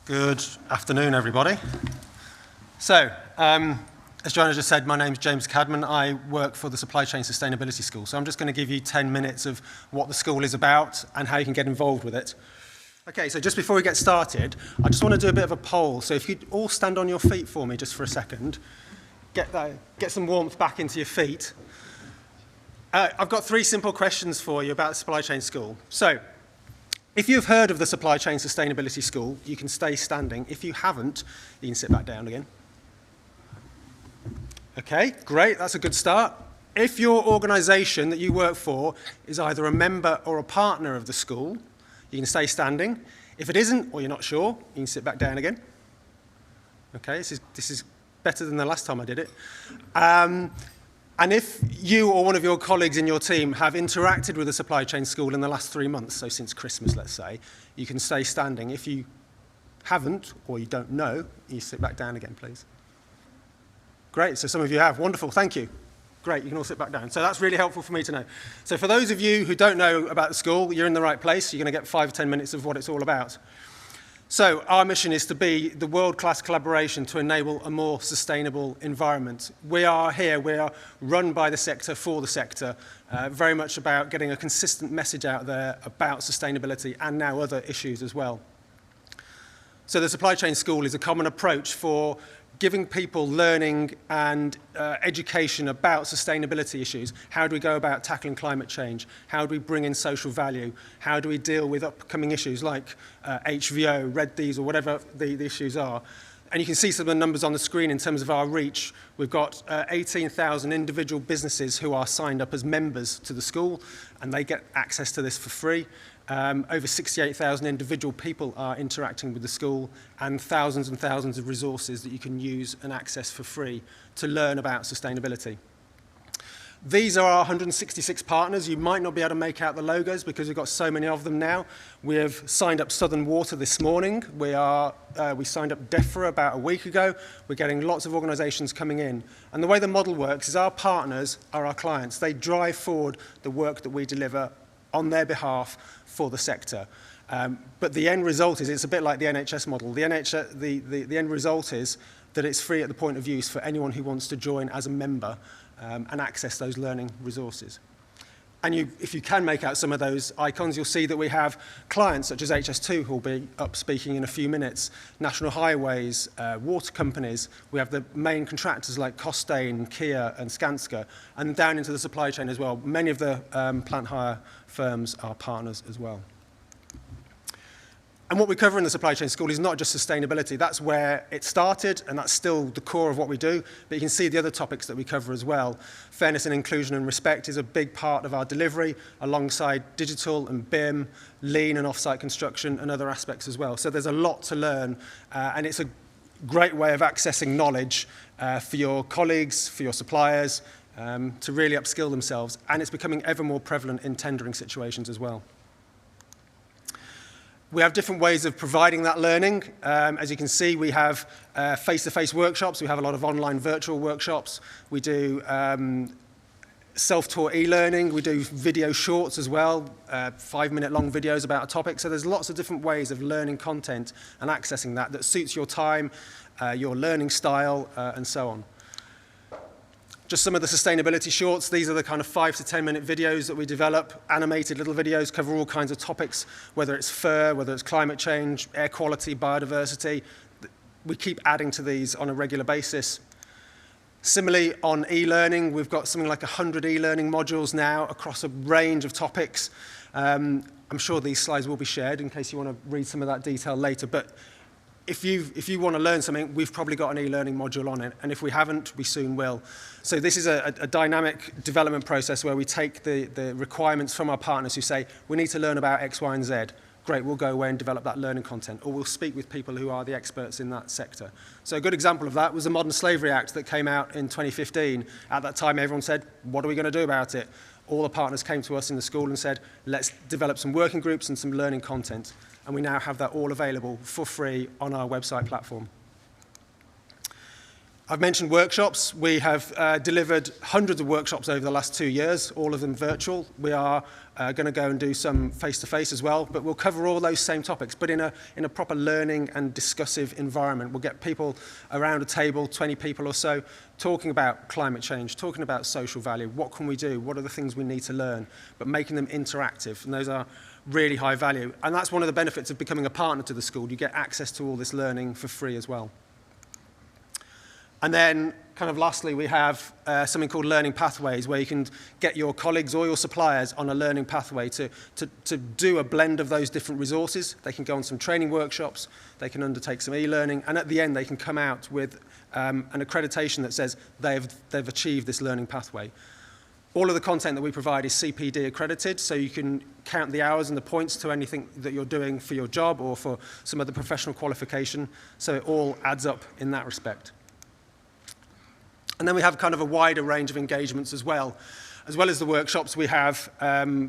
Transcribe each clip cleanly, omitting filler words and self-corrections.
Good afternoon, everybody. So, as Joanna just said, my name's James Cadman. I work for the Supply Chain Sustainability School. So I'm just going to give you 10 minutes of what the school is about and how you can get involved with it. Okay, so just before we get started, I just want to do a bit of a poll. So if you'd all stand on your feet for me just for a second, get some warmth back into your feet. I've got 3 simple questions for you about the Supply Chain School. So, if you've heard of the Supply Chain Sustainability School, you can stay standing. If you haven't, you can sit back down again. Okay, great, that's a good start. If your organisation that you work for is either a member or a partner of the school, you can stay standing. If it isn't, or you're not sure, you can sit back down again. Okay, this is better than the last time I did it. And if you or one of your colleagues in your team have interacted with the Supply Chain School in the last 3 months, so since Christmas, let's say, you can stay standing. If you haven't, or you don't know, you sit back down again, please. Great, so some of you have. Wonderful, thank you. Great, you can all sit back down. So that's really helpful for me to know. So for those of you who don't know about the school, you're in the right place. You're going to get 5 or 10 minutes of what it's all about. So our mission is to be the world-class collaboration to enable a more sustainable environment. We are here, we are run by the sector, for the sector, very much about getting a consistent message out there about sustainability and now other issues as well. So the Supply Chain School is a common approach for giving people learning and education about sustainability issues. How do we go about tackling climate change? How do we bring in social value? How do we deal with upcoming issues like HVO, red diesel, whatever the issues are? And you can see some of the numbers on the screen in terms of our reach. We've got 18,000 individual businesses who are signed up as members to the school, and they get access to this for free. Over 68,000 individual people are interacting with the school, and thousands of resources that you can use and access for free to learn about sustainability. These are our 166 partners. You might not be able to make out the logos because we've got so many of them now. We have signed up Southern Water this morning. We signed up DEFRA about a week ago. We're getting lots of organisations coming in. And the way the model works is our partners are our clients. They drive forward the work that we deliver on their behalf for the sector. But the end result is, it's a bit like the NHS model. The end result is that it's free at the point of use for anyone who wants to join as a member and access those learning resources. And if you can make out some of those icons, you'll see that we have clients such as HS2 who will be up speaking in a few minutes, National Highways, water companies. We have the main contractors like Costain, Kia and Skanska, and down into the supply chain as well. Many of the plant hire firms are partners as well. And what we cover in the Supply Chain School is not just sustainability. That's where it started, and that's still the core of what we do. But you can see the other topics that we cover as well. Fairness and inclusion and respect is a big part of our delivery, alongside digital and BIM, lean and off-site construction, and other aspects as well. So there's a lot to learn, and it's a great way of accessing knowledge for your colleagues, for your suppliers, to really upskill themselves. And it's becoming ever more prevalent in tendering situations as well. We have different ways of providing that learning. As you can see, we have face-to-face workshops. We have a lot of online virtual workshops. We do self-taught e-learning. We do video shorts as well, 5-minute long videos about a topic. So there's lots of different ways of learning content and accessing that suits your time, your learning style, and so on. Just some of the sustainability shorts. These are the kind of 5 to 10 minute videos that we develop. Animated little videos, cover all kinds of topics, whether it's fur, whether it's climate change, air quality, biodiversity. We keep adding to these on a regular basis. Similarly, on e-learning, we've got something like 100 e-learning modules now across a range of topics. I'm sure these slides will be shared in case you want to read some of that detail later. But if you want to learn something, we've probably got an e-learning module on it. And if we haven't, we soon will. So this is a dynamic development process where we take the requirements from our partners who say, we need to learn about X, Y, and Z. Great, we'll go away and develop that learning content. Or we'll speak with people who are the experts in that sector. So a good example of that was the Modern Slavery Act that came out in 2015. At that time, everyone said, what are we going to do about it? All the partners came to us in the school and said, let's develop some working groups and some learning content. And we now have that all available for free on our website platform. I've mentioned workshops. We have delivered hundreds of workshops over the last 2 years, all of them virtual. We are going to go and do some face-to-face as well, but we'll cover all those same topics, but in a proper learning and discussive environment. We'll get people around a table, 20 people or so, talking about climate change, talking about social value, what can we do, what are the things we need to learn, but making them interactive, and those are really high value. And that's one of the benefits of becoming a partner to the school. You get access to all this learning for free as well. And then, kind of lastly, we have something called learning pathways, where you can get your colleagues or your suppliers on a learning pathway to do a blend of those different resources. They can go on some training workshops, they can undertake some e-learning, and at the end they can come out with an accreditation that says they've achieved this learning pathway. All of the content that we provide is CPD accredited, so you can count the hours and the points to anything that you're doing for your job or for some other professional qualification, so it all adds up in that respect. And then we have kind of a wider range of engagements as well. As well as the workshops, we have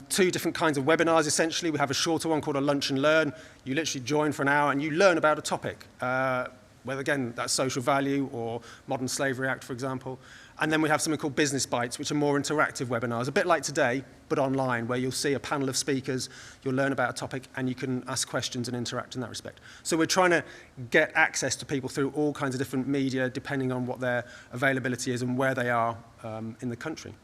2 different kinds of webinars, essentially. We have a shorter one called a Lunch and Learn. You literally join for an hour and you learn about a topic, whether, again, that's social value or Modern Slavery Act, for example. And then we have something called Business Bites, which are more interactive webinars, a bit like today, but online, where you'll see a panel of speakers, you'll learn about a topic, and you can ask questions and interact in that respect. So we're trying to get access to people through all kinds of different media, depending on what their availability is and where they are in the country.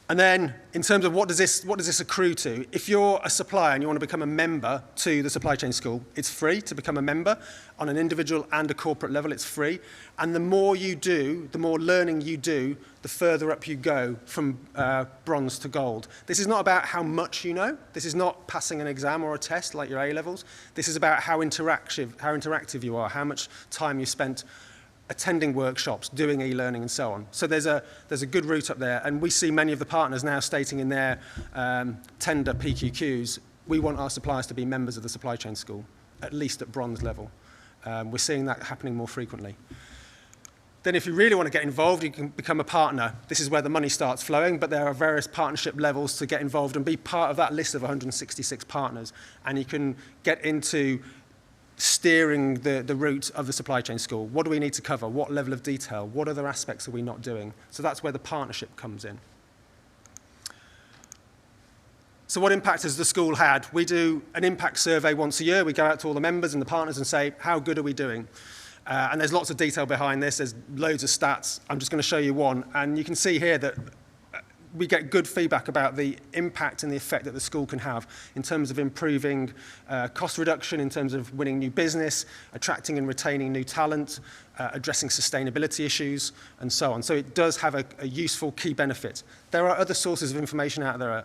And then, in terms of what does this accrue to, if you're a supplier and you want to become a member to the supply chain school, it's free to become a member. On an individual and a corporate level, it's free. And the more you do, the more learning you do, the further up you go from bronze to gold. This is not about how much you know. This is not passing an exam or a test like your A-levels. This is about how interactive you are, how much time you spent attending workshops, doing e-learning and so on. So there's a good route up there, and we see many of the partners now stating in their tender PQQs, we want our suppliers to be members of the supply chain school, at least at bronze level. We're seeing that happening more frequently. Then if you really want to get involved, you can become a partner. This is where the money starts flowing, but there are various partnership levels to get involved and be part of that list of 166 partners, and you can get into steering the route of the supply chain school. What do we need to cover? What level of detail? What other aspects are we not doing? So that's where the partnership comes in. So what impact has the school had? We do an impact survey once a year. We go out to all the members and the partners and say, how good are we doing? And there's lots of detail behind this. There's loads of stats. I'm just going to show you one. And you can see here that we get good feedback about the impact and the effect that the school can have in terms of improving cost reduction, in terms of winning new business, attracting and retaining new talent, addressing sustainability issues, and so on. So it does have a useful key benefit. There are other sources of information out there,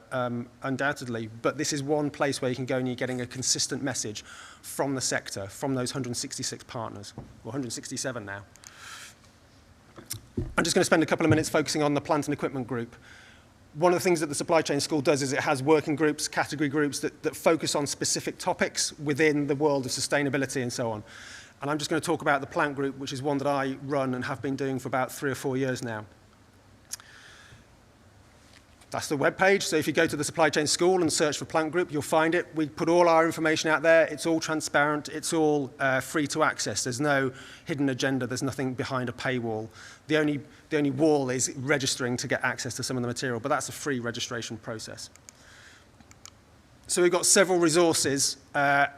undoubtedly, but this is one place where you can go and you're getting a consistent message from the sector, from those 166 partners, or 167 now. I'm just going to spend a couple of minutes focusing on the plant and equipment group. One of the things that the supply chain school does is it has working groups, category groups that focus on specific topics within the world of sustainability and so on. And I'm just going to talk about the plant group, which is one that I run and have been doing for about 3 or 4 years now. That's the webpage. So if you go to the supply chain school and search for plant group, you'll find it. We put all our information out there. It's all transparent. It's all free to access. There's no hidden agenda. There's nothing behind a paywall. The only wall is registering to get access to some of the material, but that's a free registration process. So we've got several resources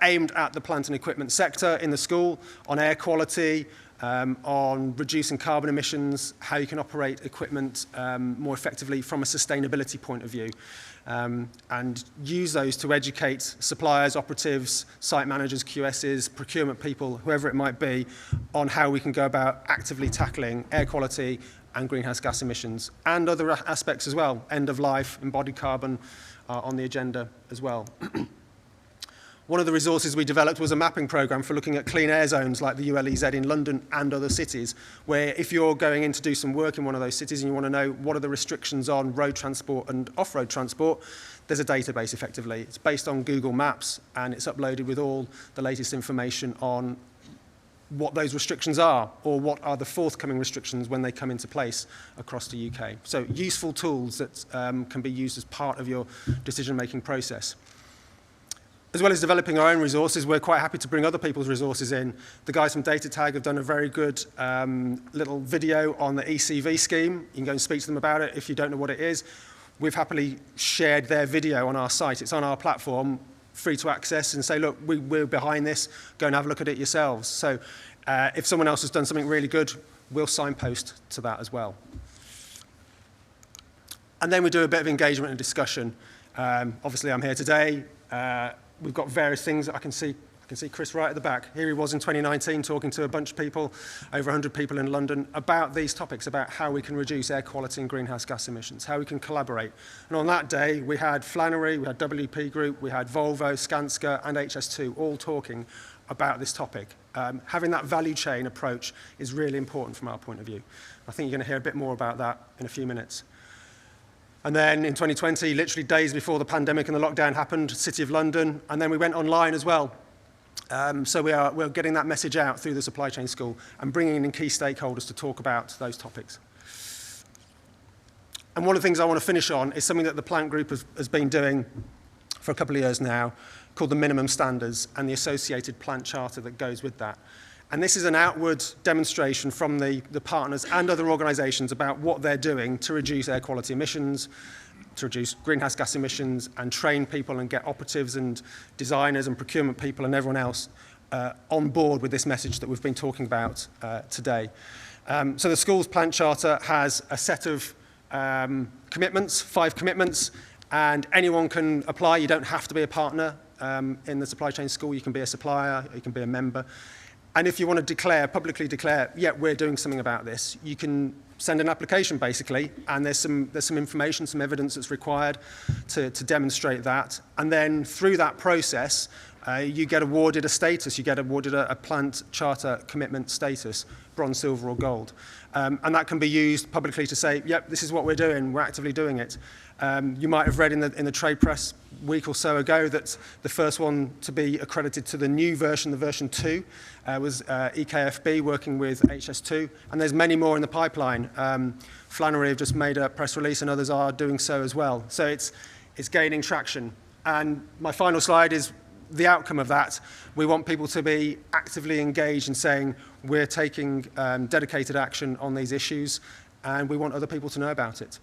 aimed at the plant and equipment sector in the school on air quality, on reducing carbon emissions, how you can operate equipment more effectively from a sustainability point of view, and use those to educate suppliers, operatives, site managers, QSs, procurement people, whoever it might be, on how we can go about actively tackling air quality and greenhouse gas emissions, and other aspects as well, end of life, embodied carbon on the agenda as well. One of the resources we developed was a mapping program for looking at clean air zones like the ULEZ in London and other cities, where if you're going in to do some work in one of those cities and you want to know what are the restrictions on road transport and off-road transport, there's a database effectively. It's based on Google Maps and it's uploaded with all the latest information on what those restrictions are or what are the forthcoming restrictions when they come into place across the UK. So useful tools that can be used as part of your decision-making process. As well as developing our own resources, we're quite happy to bring other people's resources in. The guys from DataTag have done a very good little video on the ECV scheme. You can go and speak to them about it if you don't know what it is. We've happily shared their video on our site. It's on our platform, free to access, and say, look, we're behind this. Go and have a look at it yourselves. So if someone else has done something really good, we'll signpost to that as well. And then we do a bit of engagement and discussion. Obviously, I'm here today. We've got various things that I can see Chris right at the back. Here he was in 2019 talking to a bunch of people, over 100 people in London, about these topics, about how we can reduce air quality and greenhouse gas emissions, how we can collaborate. And on that day, we had Flannery, we had WP Group, we had Volvo, Skanska, and HS2 all talking about this topic. Having that value chain approach is really important from our point of view. I think you're going to hear a bit more about that in a few minutes. And then in 2020, literally days before the pandemic and the lockdown happened, City of London, and then we went online as well. So we're getting that message out through the supply chain school and bringing in key stakeholders to talk about those topics. And one of the things I want to finish on is something that the plant group has been doing for a couple of years now, called the minimum standards and the associated plant charter that goes with that. And this is an outward demonstration from the partners and other organisations about what they're doing to reduce air quality emissions, to reduce greenhouse gas emissions, and train people and get operatives and designers and procurement people and everyone else on board with this message that we've been talking about today. So the school's plant charter has a set of commitments, 5 commitments, and anyone can apply. You don't have to be a partner in the supply chain school. You can be a supplier, you can be a member. And if you want to declare, publicly declare, yeah, we're doing something about this, you can send an application basically, and there's some information, some evidence that's required to demonstrate that. And then through that process, you get awarded a status, you get awarded a plant charter commitment status, bronze, silver or gold. And that can be used publicly to say, yep, this is what we're doing, we're actively doing it. You might have read in the trade press a week or so ago that the first one to be accredited to the new version, the version 2, was EKFB working with HS2, and there's many more in the pipeline. Flannery have just made a press release and others are doing so as well. So it's gaining traction. And my final slide is the outcome of that. We want people to be actively engaged in saying we're taking dedicated action on these issues, and we want other people to know about it.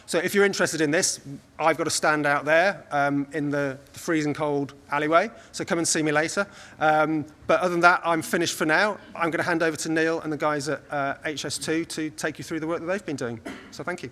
So if you're interested in this, I've got a stand out there in the freezing cold alleyway, so come and see me later. But other than that, I'm finished for now. I'm going to hand over to Neil and the guys at HS2 to take you through the work that they've been doing. So thank you.